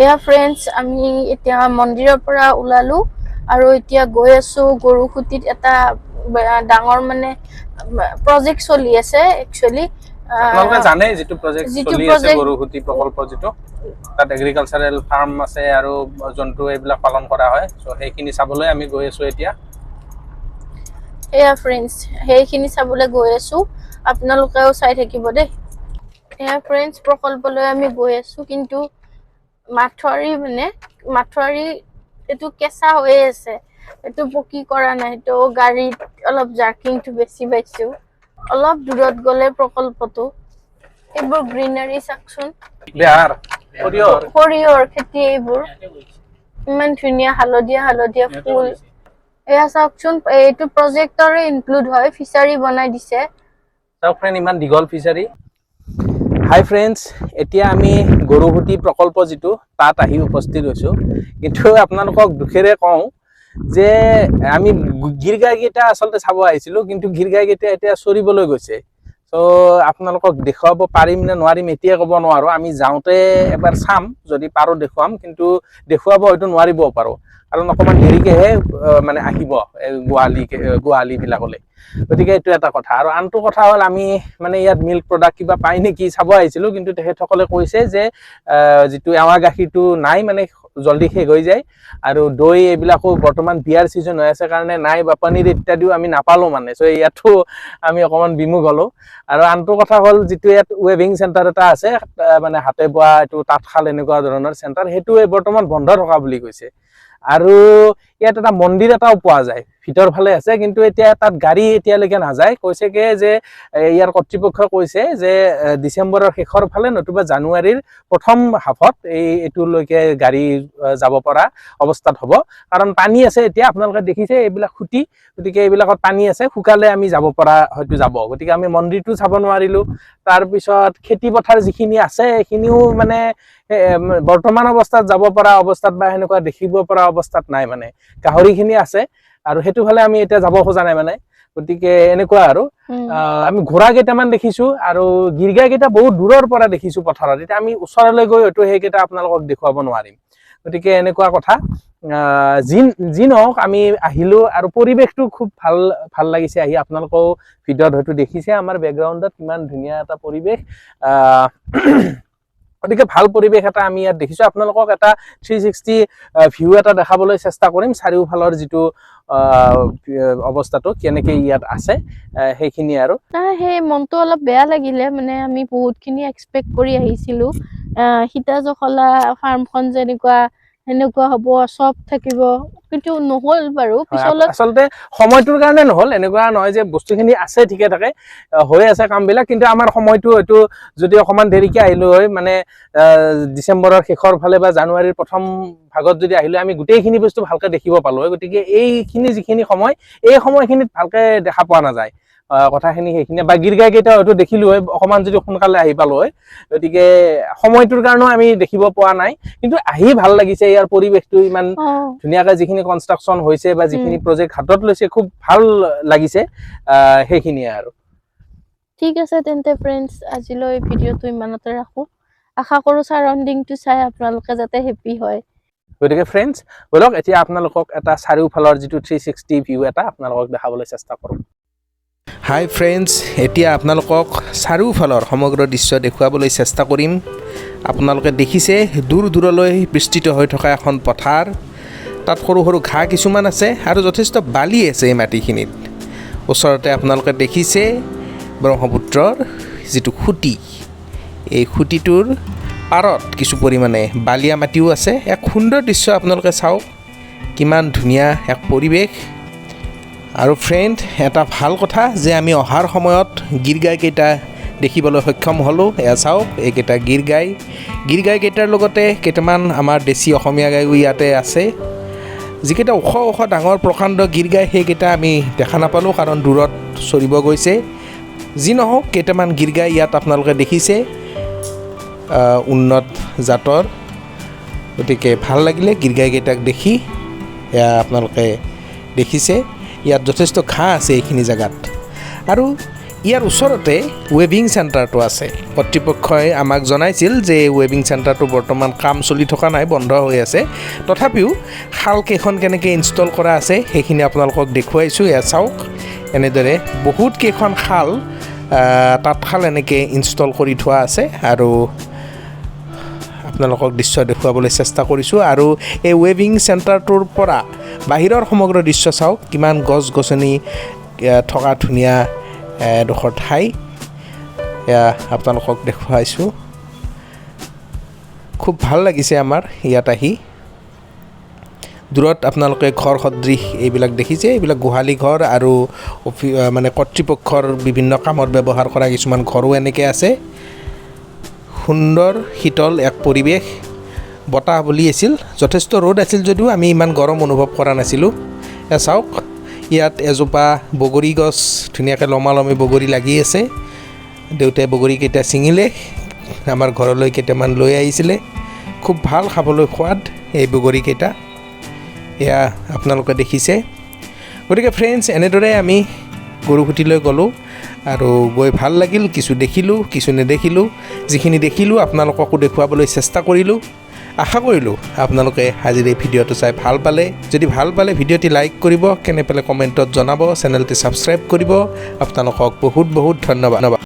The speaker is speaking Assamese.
এয়া ফ্ৰেণ্ডছ আমি এতিয়া মন্দিৰৰ পৰা ওলালো আৰু এতিয়া গৈ আছো গৰুখুটিত এটা ডাঙৰ মানে প্ৰজেক্ট চলি আছে একচুয়ালি আপোনালোকে জানে যেটো প্ৰজেক্ট চলি আছে গৰুখুটি প্ৰকল্প যেটো তাত এগ্ৰিকালচাৰেল ফাৰ্ম আছে আৰু জন্তু এইবিলাক পালন কৰা হয় সো সেইখিনি চাবলৈ আমি গৈ আছো এতিয়া এয়া ফ্ৰেণ্ডছ সেইখিনি চাবলৈ গৈ আছো আপোনালোকেও চাই থাকিব দেই এয়া ফ্ৰেণ্ডছ প্ৰকল্পলৈ আমি গৈ আছো কিন্তু মাথৰি এটো কেঁচা হৈ আছে এটো পকি কৰা নাই তো গাড়ীত অলপ জাৰ্কিংটো বেছি পাইছো অলপ দূৰত গলে প্ৰকল্পটো এইবোৰ গ্ৰীনাৰী সেকশন বিহাৰ সৰিয়হৰ খেতি এইবোৰ ইমান ধুনীয়া হালধীয়া ফুল এয়া চাওকচোন এইটো প্ৰজেক্টৰে ইনক্লুড হয় ফিচাৰী বনাই দিছে চাওক ফ্ৰেণ্ড ইমান দীঘল ফিচাৰী হাই ফ্ৰেণ্ডছ এতিয়া আমি গৰুখুটি প্ৰকল্প যেটো তাত আহি উপস্থিত হৈছো কিন্তু আপোনালোকক দুখেৰে কওঁ যে আমি গিৰগাইকেইটা আসলতে চাব আহিছিলো কিন্তু গিৰগাইকেইটা এতিয়া চৰিবলৈ গৈছে সো আপোনালোকক দেখুৱাব পাৰিম নে নোৱাৰিম এতিয়া ক'ব নোৱাৰো আমি যাওঁতে এবাৰ চাম যদি পাৰো দেখুৱাম কিন্তু দেখুৱাব হয়তো নোৱাৰিব পাৰো কাৰণ অকমান দেৰিকেহে মানে আহিব গুৱাহাটী বিলাকলৈ গতিকে এইটো এটা কথা আৰু আনটো কথা হ'ল আমি মানে ইয়াত মিল্ক প্ৰডাক্ট কিবা পাই নেকি চাব আহিছিলো কিন্তু তেখেতসকলে কৈছে যে যেটো এৱা গাখীৰটো নাই মানে জলদি শেষ হৈ যায় আৰু দৈ এইবিলাকো বৰ্তমান বিয়াৰ সিজন হৈ আছে কাৰণে নাই বা পনীৰ ইত্যাদিও আমি নাপালো মানে সো ইয়াতো আমি অকমান বিমুখ হলো আৰু আনটো কথা হ'ল যেটো ইয়াত ৱেভিং সেন্টাৰ এটা আছে মানে হাতে বোৱা এটো তাঁতশাল এনেকুৱা ধৰণৰ সেন্টাৰ হেতু বৰ্তমান বন্ধ থকা বুলি কৈছে আৰু ইয়াত এটা মন্দিৰ এটাও পোৱা যায় ভিতৰ ফালে আছে কিন্তু এতিয়া তাত গাড়ী এতিয়ালৈকে নাযায় কৈছে কে যে ইয়াৰ কৰ্তৃপক্ষই কৈছে যে ডিসেম্বৰৰ শেষৰ ফালে নতুবা জানুৱাৰীৰ প্ৰথম হাফত এটোলৈকে গাড়ী যাব পৰা অৱস্থাত হ'ব কাৰণ পানী আছে এতিয়া আপোনালোকে দেখিছে এইবিলাক খুঁটি গতিকে এইবিলাকত পানী আছে শুকালে আমি যাব পৰা হয়তো যাব গতিকে আমি মন্দিৰটো চাব নোৱাৰিলো তাৰ পিছত খেতি পথাৰ যিখিনি আছে এইখিনিও মানে বৰ্তমান অৱস্থাত যাব পৰা অৱস্থাত বা হেনেকুৱা দেখিব পৰা অৱস্থাত নাই মানে গাহৰিখিনি আছে আৰু হেতু ফালে আমি এতিয়া যাব খোজা নাই মানে গতিকে এনেকুৱা আৰু আমি ঘোঁৰা কেইটামান দেখিছো আৰু গিৰগাই কেইটা বহুত দূৰৰ পৰা দেখিছো পথাৰত এতিয়া আমি ওচৰলৈ গৈ হয়তো সেইকেইটা আপোনালোকক দেখুৱাব নোৱাৰিম গতিকে এনেকুৱা কথা জিন হওক আমি আহিলো আৰু পৰিবেশটো খুব ভাল লাগিছে আহি আপোনালোকেও ভিডিঅ'ত হয়তো দেখিছে আমাৰ ব্যাকগ্ৰাউণ্ডত কিমান ধুনীয়া এটা পৰিবেশ গতিকে ভাল পৰিবেশ এটা আমি ইয়াত দেখিছো আপোনালোকক এটা 360 ভিউ এটা দেখাবলৈ চেষ্টা কৰিম চাৰিওফালৰ যেটো অৱস্থাটো কেনেকৈ ইয়াত আছে সেইখিনি আৰু সেই মনটো অলপ বেয়া লাগিলে মানে আমি বহুতখিনি এক্সপেক্ট কৰি আহিছিলো সীতাজখলা ফাৰ্মখন যেনেকুৱা হেনেকুৱা হ'ব সব থাকিব কিন্তু নহল বাৰু পিছলৈ আসলতে সময়টোৰ কাৰণে নহল এনেকুৱা নহয় যে বস্তুখিনি আছে ঠিকে থাকে হৈ আছে কামবিলাক কিন্তু আমাৰ সময়টো হয়তো যদি অকমান দেৰিকে আহিলো হয় মানে ডিসেম্বৰৰ শেষৰ ফালে বা জানুৱাৰীৰ প্ৰথম ভাগত যদি আহিলে আমি গোটেইখিনি বস্তু ভালকে দেখিব পালো হয় গতিকে এইখিনি যিখিনি সময় এই সময়খিনিত ভালকে দেখা পোৱা নাযায় কথাখিনি সেইখিনি বা গিৰগাই কেইটা হয়তো দেখিলো হয় অকমান যদি সোনকালে আহি পালো হয় গতিকে সময়টোৰ কাৰণেও আমি দেখিব পোৱা নাই কিন্তু আহি ভাল লাগিছে ইয়াৰ পৰিবেশটো ইমান ধুনীয়াকৈ যিখিনি কনষ্ট্ৰাকচন হৈছে বা যিখিনি প্ৰজেক্ট হাতত লৈছে খুব ভাল লাগিছে সেইখিনি আৰু ঠিক আছে তেন্তে ফ্ৰেণ্ডছ আজিলৈ ভিডিঅ'টো ইমানতে ৰাখো আশা কৰো সাৰাউণ্ডিংটো চাই আপোনালোকে যাতে হেপি হয় গতিকে ফ্ৰেণ্ডছ বলক এতিয়া আপোনালোকক এটা চাৰিওফালৰ যেটো 360 ভিউ এটা আপোনালোকক দেখাবলৈ চেষ্টা কৰোঁ হাই ফ্ৰেণ্ডছ এতিয়া আপোনালোকক চাৰিওফালৰ সমগ্ৰ দৃশ্য দেখুৱাবলৈ চেষ্টা কৰিম আপোনালোকে দেখিছে দূৰলৈ বিস্তৃত হৈ থকা এখন পথাৰ তাত সৰু সৰু ঘাঁহ কিছুমান আছে আৰু যথেষ্ট বালি আছে এই মাটিখিনিত ওচৰতে আপোনালোকে দেখিছে ব্ৰহ্মপুত্ৰৰ যেটো খুঁটি এই খুঁটিটোৰ পাৰত কিছু পৰিমাণে বালিয়া মাটিও আছে এক সুন্দৰ দৃশ্য আপোনালোকে চাওক কিমান ধুনীয়া এক পৰিবেশ আৰু ফ্ৰেণ্ড এটা ভাল কথা যে আমি অহাৰ সময়ত গিৰগাই কেইটা দেখিবলৈ সক্ষম হলো এয়া চাওক এইকেইটা গিৰগাই কেইটাৰ লগতে কেইটামান আমাৰ দেশী অসমীয়া গায়ো ইয়াতে আছে যিকেইটা ওখ ডাঙৰ প্ৰকাণ্ড গিৰগাই সেইকেইটা আমি দেখা নাপালোঁ কাৰণ দূৰত চৰিব গৈছে যি নহওক কেইটামান গিৰগাই ইয়াত আপোনালোকে দেখিছে উন্নত জাতৰ গতিকে ভাল লাগিলে গিৰগাই কেইটাক দেখি এয়া আপোনালোকে দেখিছে ইয়াত যথেষ্ট ঘাঁহ আছে এইখিনি জায়গাত আৰু ইয়াৰ ওচৰতে ৱেভিং চেণ্টাৰটো আছে। কৰ্তৃপক্ষই আমাক জনাইছিল যে ৱেভিং চেণ্টাৰটো বৰ্তমান কাম চলি থকা নাই, বন্ধ হৈ আছে। তথাপিও শালকেইখন কেনেকৈ ইনষ্টল কৰা আছে সেইখিনি আপোনালোকক দেখুৱাইছোঁ। এয়া চাওক, এনেদৰে বহুত কেইখন শাল তাঁতশাল এনেকৈ ইনষ্টল কৰি থোৱা আছে আৰু আপোনালোকক দৃশ্য দেখুৱাবলৈ চেষ্টা কৰিছোঁ। আৰু এই ৱেভিং চেণ্টাৰটোৰ পৰা বাহিৰৰ সমগ্ৰ দৃশ্য চাওক, কিমান গছ গছনি থকা ধুনীয়া এডোখৰ ঠাই। এয়া আপোনালোকক দেখুৱাইছোঁ। খুব ভাল লাগিছে আমাৰ ইয়াত আহি। দূৰত আপোনালোকে ঘৰ সদৃশ এইবিলাক দেখিছে, এইবিলাক গোহালি ঘৰ আৰু মানে কৰ্তৃপক্ষৰ বিভিন্ন কামত ব্যৱহাৰ কৰা কিছুমান ঘৰো এনেকৈ আছে। সুন্দৰ শীতল এক পৰিৱেশ, বতাহ বলি আছিল। যথেষ্ট ৰ'দ আছিল যদিও আমি ইমান গৰম অনুভৱ কৰা নাছিলোঁ। চাওক, ইয়াত এজোপা বগৰী গছ, ধুনীয়াকৈ লমালমি বগৰী লাগি আছে। দেউতাই বগৰীকেইটা ছিঙিলে, আমাৰ ঘৰলৈ কেইটামান লৈ আহিছিলে। খুব ভাল, খাবলৈ সোৱাদ এই বগৰীকেইটা। এয়া আপোনালোকে দেখিছে। গতিকে ফ্ৰেণ্ডছ, এনেদৰে আমি গৰুসুতিলৈ গ'লোঁ আৰু গৈ ভাল লাগিল। কিছু দেখিলোঁ, কিছু নেদেখিলোঁ। যিখিনি দেখিলোঁ আপোনালোককো দেখুৱাবলৈ চেষ্টা কৰিলোঁ। আশা কৰিলোঁ আপোনালোকে আজিৰ এই ভিডিঅ'টো চাই ভাল পালে। যদি ভাল পালে ভিডিঅ'টি লাইক কৰিব, কেনে পালে কমেণ্টত জনাব, চেনেলটি ছাবস্ক্ৰাইব কৰিব। আপোনালোকক বহুত বহুত ধন্যবাদ।